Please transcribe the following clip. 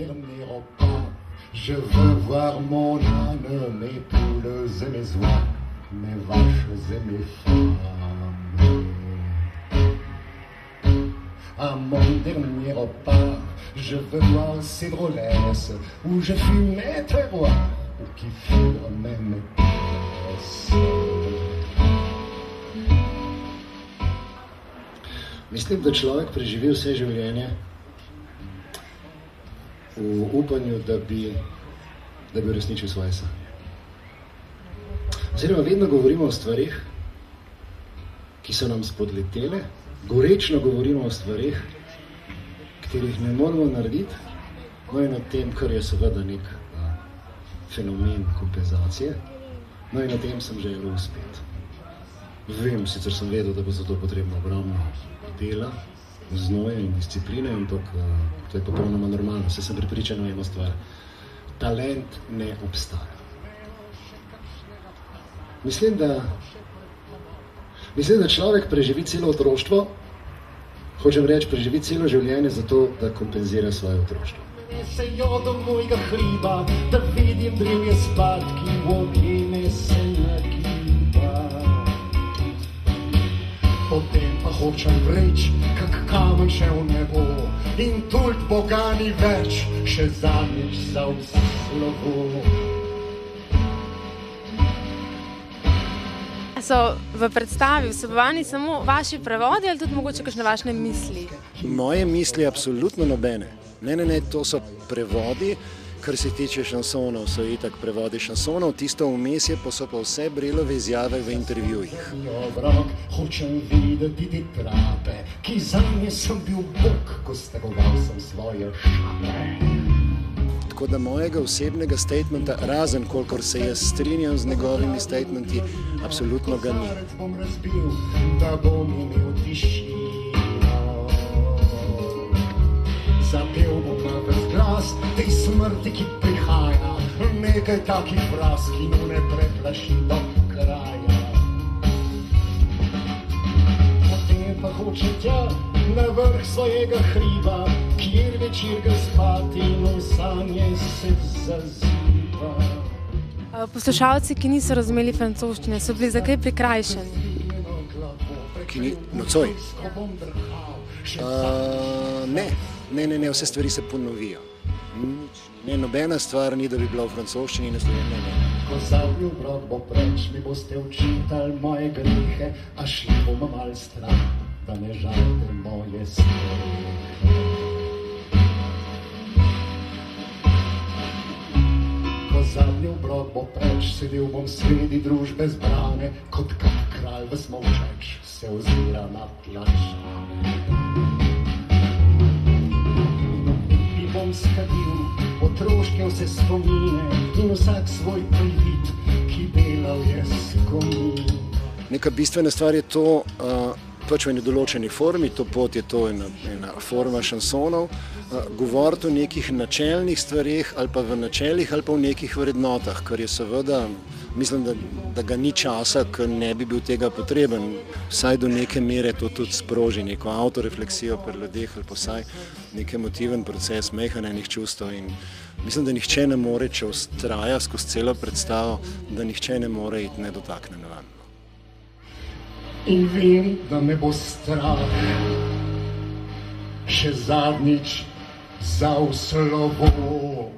dernier repas. Je veux voir mon âne, mes poules et mes oies, mes vaches et mes femmes. À mon dernier repas, je veux voir ces drôlesses où je fus maître et roi, ou qui furent même pièces. Mislim, da človek preživi vse življenje v upanju, da bi uresničil svoje sanje. Oziroma, vedno govorimo o stvarih, ki so nam spodletele, gorečno govorimo o stvarih, katerih ne moramo narediti, no in o tem, kar je seveda nek fenomen kompenzacije, no in o tem sem želel uspeti. Vem, sicer sem vedel, da bo za to potrebno ogromno dela, znoja in discipline, ampak to je popolnoma normalno. Saj sem prepričan o eno stvar. Talent ne obstaja. Mislim, da človek preživi celo otroštvo, hočem reči, preživi celo življenje zato, da kompenzira svoje otroštvo. Se jodo mojega hriba, da vidim drevje spadki, v objeme se nagiba. Potem pa hočem vreč, kak kamen še v nebo, in tult Boga ni več, še zadnjič za vse slovo. So v predstavi vsebovani samo vaši prevodi ali tudi mogoče kakšne vaše misli? Moje misli absolutno nobene. Ne, to so prevodi, kar se tiče šansonov, so itak prevodi šansonov, tisto vmes je pa so pa vse Brelove izjave v intervjujih. Hočem videti ti trape, ki zanje sem bil Bog, ko stegoval sem svoje šale. Tako da mojega osebnega statementa, razen kolikor se jaz strinjam z njegovimi statementi, absolutno ga ni. Bom razbil, da bom imel tišino. Zapel bom na ves glas tej smrti, ki prihaja, nekaj takih fraz, ki ne preplaši do kraja. Potem pa hoče tja na vrh svojega hriba, kjer večer ga spati in sanje se zaziva. Poslušalci, ki niso razumeli francoščine, so bili zakaj prikrajšani? Nocoj? Ne, vse stvari se ponovijo. Ne, nobena stvar ni, da bi bila v francoščini, ne. Ko zavljiv brod bo preč, mi boste učitali moje grehe, a šli bomo mal stran, da ne žalite moje strehe. Ko zavljiv brod bo preč, sedel bom sredi družbe zbrane, kot kak kralj v smolčeč se ozira na tlačane. Bom skadil otroške vse spomine in vsak svoj privid, ki delal je skomin. Neka bistvena stvar je to, pač v eni določeni formi, to pot je to ena forma šansonov, govoriti o nekih načelnih stvarih ali pa v načelih ali pa v nekih vrednotah, kar je seveda, mislim, da ga ni časa, ker ne bi bil tega potreben. Vsaj do neke mere to tudi sproži neko autorefleksijo pri ljudeh ali pa vsaj nek emotiven proces mehanenih čustev in mislim, da nihče ne more, če vztraja skozi celo predstavo, da nihče ne more iti nedotaknjen van. In vem, da me bo strah še zadnjič za v slovo.